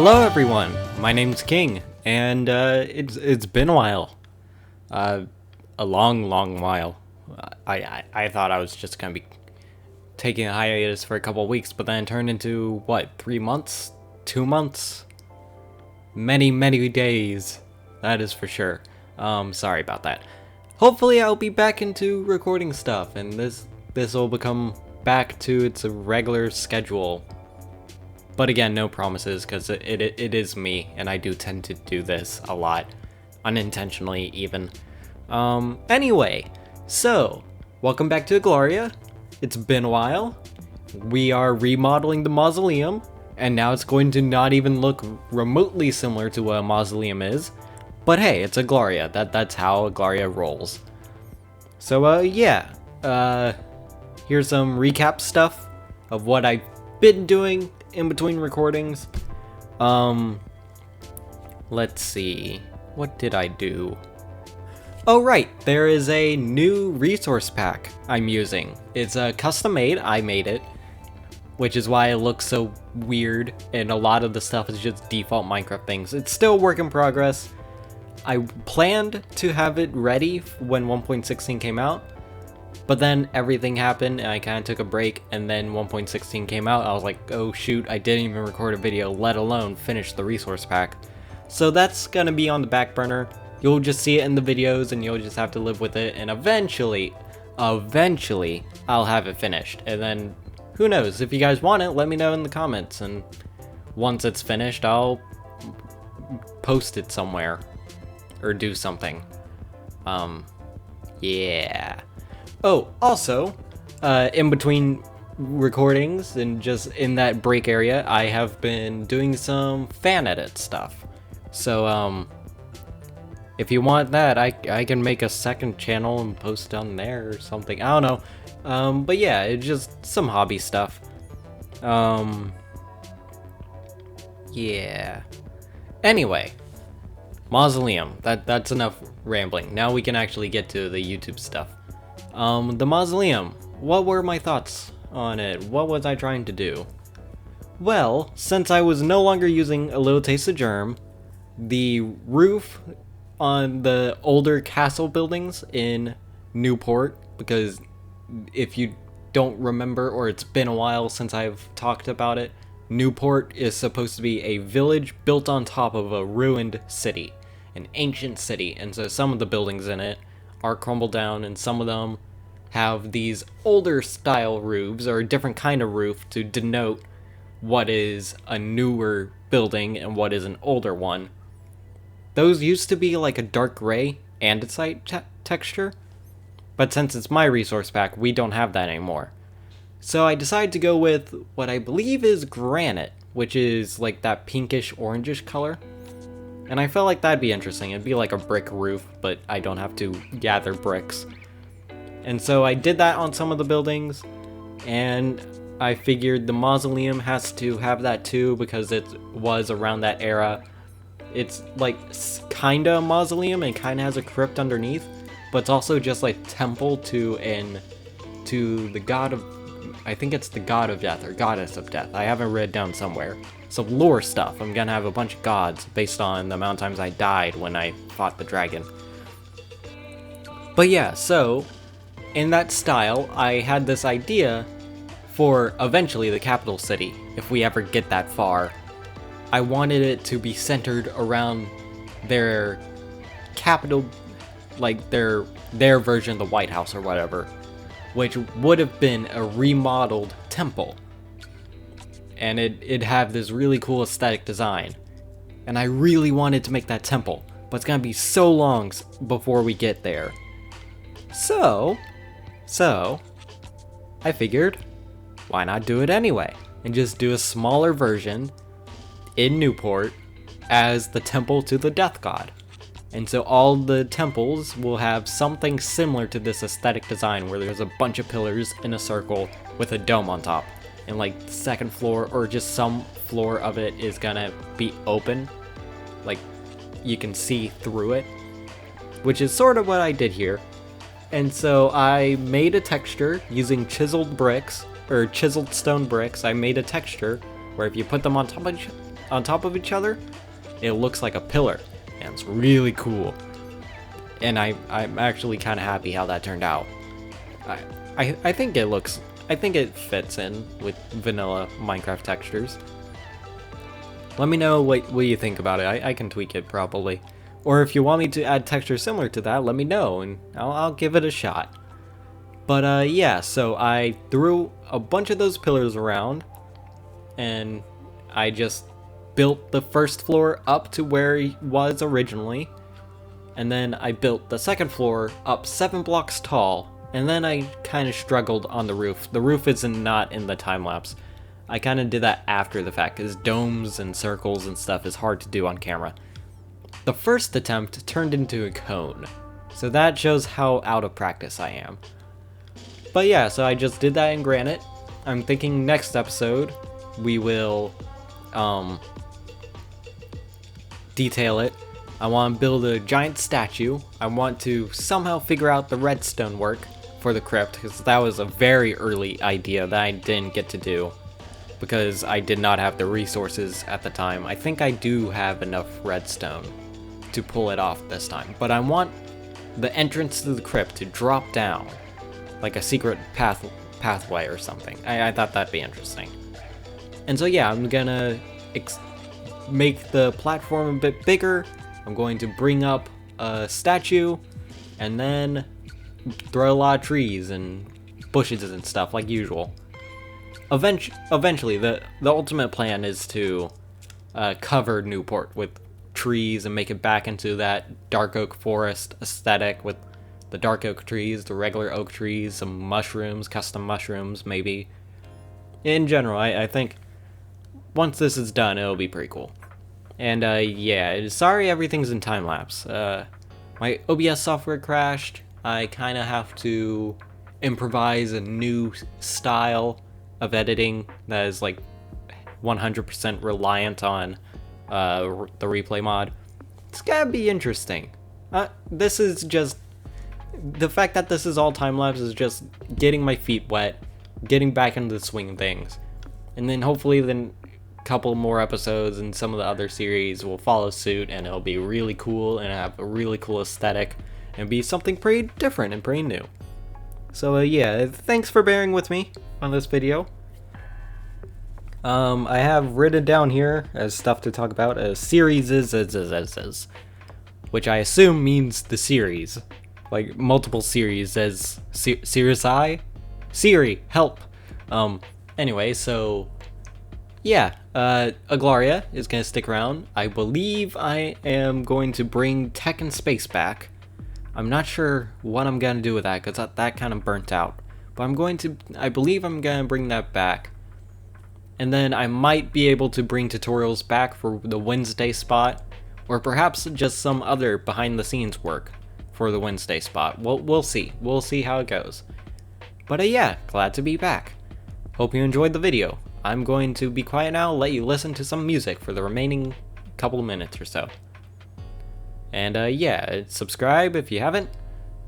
Hello everyone, my name's King, and it's been a while. A long while. I thought I was just gonna be taking a hiatus for a couple weeks, but then it turned into, what, 3 months? 2 months? Many days. That is for sure. Sorry about that. Hopefully I'll be back into recording stuff, and this will become back to its regular schedule. But again, no promises, because it is me, and I do tend to do this a lot. Unintentionally, even. Anyway, so, welcome back to Aglaria. It's been a while. We are remodeling the Mausoleum, and now it's going to not even look remotely similar to what a Mausoleum is. But hey, it's Aglaria. That's how Aglaria rolls. So, yeah. Here's some recap stuff of what I've been doing in between recordings. Let's see. What did I do? Oh right, there is a new resource pack I'm using. It's custom made, I made it, which is why it looks so weird, and a lot of the stuff is just default Minecraft things. It's still a work in progress. I planned to have it ready when 1.16 came out, but then everything happened and I kind of took a break, and then 1.16 came out. I was like, oh shoot, I didn't even record a video, let alone finish the resource pack. So that's gonna be on the back burner. You'll just see it in the videos and you'll just have to live with it, and eventually I'll have it finished. And then, who knows, if you guys want it, let me know in the comments, and once it's finished, I'll post it somewhere. Or do something. Yeah. Oh, also, in between recordings and just in that break area, I have been doing some fan edit stuff. So, if you want that, I can make a second channel and post on there or something. I don't know. But yeah, it's just some hobby stuff. Yeah. Anyway. Mausoleum. That's enough rambling. Now we can actually get to the YouTube stuff. The Mausoleum. What were my thoughts on it? What was I trying to do? Well, since I was no longer using A Little Taste of Germ, the roof on the older castle buildings in Newport, because if you don't remember, or it's been a while since I've talked about it, Newport is supposed to be a village built on top of a ruined city, an ancient city, and so some of the buildings in it are crumbled down, and some of them have these older style roofs, or a different kind of roof to denote what is a newer building and what is an older one. Those used to be like a dark gray andesite texture, but since it's my resource pack, we don't have that anymore. So I decided to go with what I believe is granite, which is like that pinkish orangish color. And I felt like that'd be interesting. It'd be like a brick roof, but I don't have to gather bricks. And so I did that on some of the buildings, and I figured the Mausoleum has to have that too because it was around that era. It's like kinda a mausoleum and kinda has a crypt underneath, but it's also just like temple to the god of, I think it's the god of death or goddess of death. I haven't read down somewhere. Some lore stuff. I'm gonna have a bunch of gods based on the amount of times I died when I fought the dragon. But yeah, so in that style, I had this idea for eventually the capital city, if we ever get that far. I wanted it to be centered around their capital, like their version of the White House or whatever, which would have been a remodeled temple. And it'd have this really cool aesthetic design. And I really wanted to make that temple, but it's gonna be so long before we get there. So, I figured, why not do it anyway? And just do a smaller version in Newport as the temple to the death god. And so all the temples will have something similar to this aesthetic design where there's a bunch of pillars in a circle with a dome on top. And like the second floor or just some floor of it is gonna be open. Like you can see through it. Which is sort of what I did here. And so I made a texture using chiseled bricks, or chiseled stone bricks. I made a texture where if you put them on top on top of each other, it looks like a pillar, and it's really cool. And I'm actually kind of happy how that turned out. I think it fits in with vanilla Minecraft textures. Let me know what you think about it. I can tweak it probably. Or if you want me to add texture similar to that, let me know and I'll give it a shot. But yeah, so I threw a bunch of those pillars around and I just built the first floor up to where it was originally. And then I built the second floor up 7 blocks tall. And then I kind of struggled on the roof. The roof is not in the time lapse. I kind of did that after the fact, because domes and circles and stuff is hard to do on camera. The first attempt turned into a cone, so that shows how out of practice I am. But yeah, so I just did that in granite. I'm thinking next episode we will detail it. I want to build a giant statue. I want to somehow figure out the redstone work for the crypt, because that was a very early idea that I didn't get to do because I did not have the resources at the time. I think I do have enough redstone to pull it off this time, but I want the entrance to the crypt to drop down like a secret pathway or something. I thought that'd be interesting. And so yeah, I'm gonna make the platform a bit bigger. I'm going to bring up a statue and then throw a lot of trees and bushes and stuff like usual. Eventually, the ultimate plan is to cover Newport with trees and make it back into that dark oak forest aesthetic with the dark oak trees, the regular oak trees, some mushrooms, custom mushrooms maybe. In general, I think once this is done, it'll be pretty cool. And yeah, sorry everything's in time-lapse. My OBS software crashed. I kind of have to improvise a new style of editing that is like 100% reliant on the replay mod. It's gotta be interesting. This is just... The fact that this is all time-lapse is just getting my feet wet, getting back into the swing of things. And then hopefully then couple more episodes and some of the other series will follow suit and it'll be really cool and have a really cool aesthetic and be something pretty different and pretty new. So yeah, thanks for bearing with me on this video. I have written down here as stuff to talk about as series which I assume means the series, like multiple series as series I? Siri, help! Anyway, so yeah, Aglaria is going to stick around. I believe I am going to bring Tech and Space back. I'm not sure what I'm going to do with that, because that kind of burnt out. But I believe I'm going to bring that back. And then I might be able to bring tutorials back for the Wednesday spot, or perhaps just some other behind-the-scenes work for the Wednesday spot. We'll see. We'll see how it goes. But yeah, glad to be back. Hope you enjoyed the video. I'm going to be quiet now, let you listen to some music for the remaining couple of minutes or so. And yeah, subscribe if you haven't.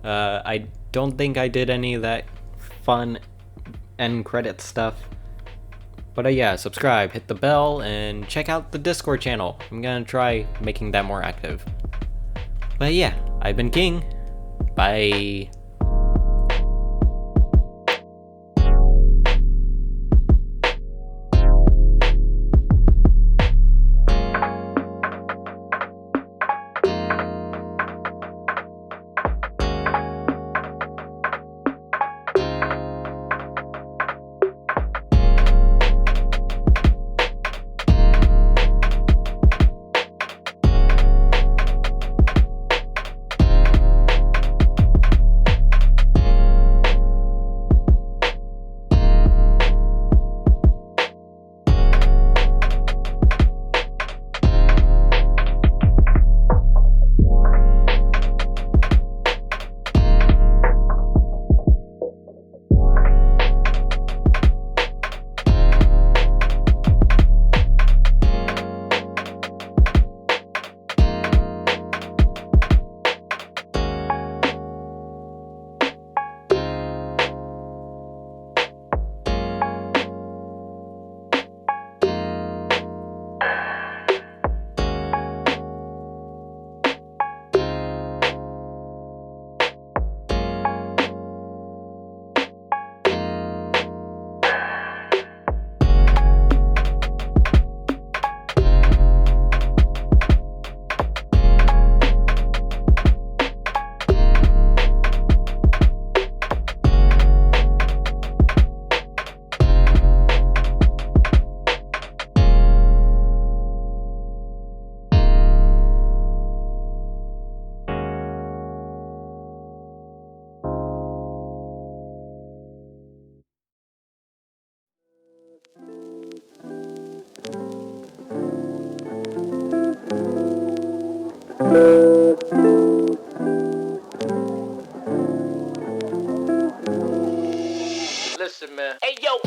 I don't think I did any of that fun end credit stuff. But yeah, subscribe, hit the bell, and check out the Discord channel. I'm gonna try making that more active. But yeah, I've been King. Bye. Listen, man. Hey, yo.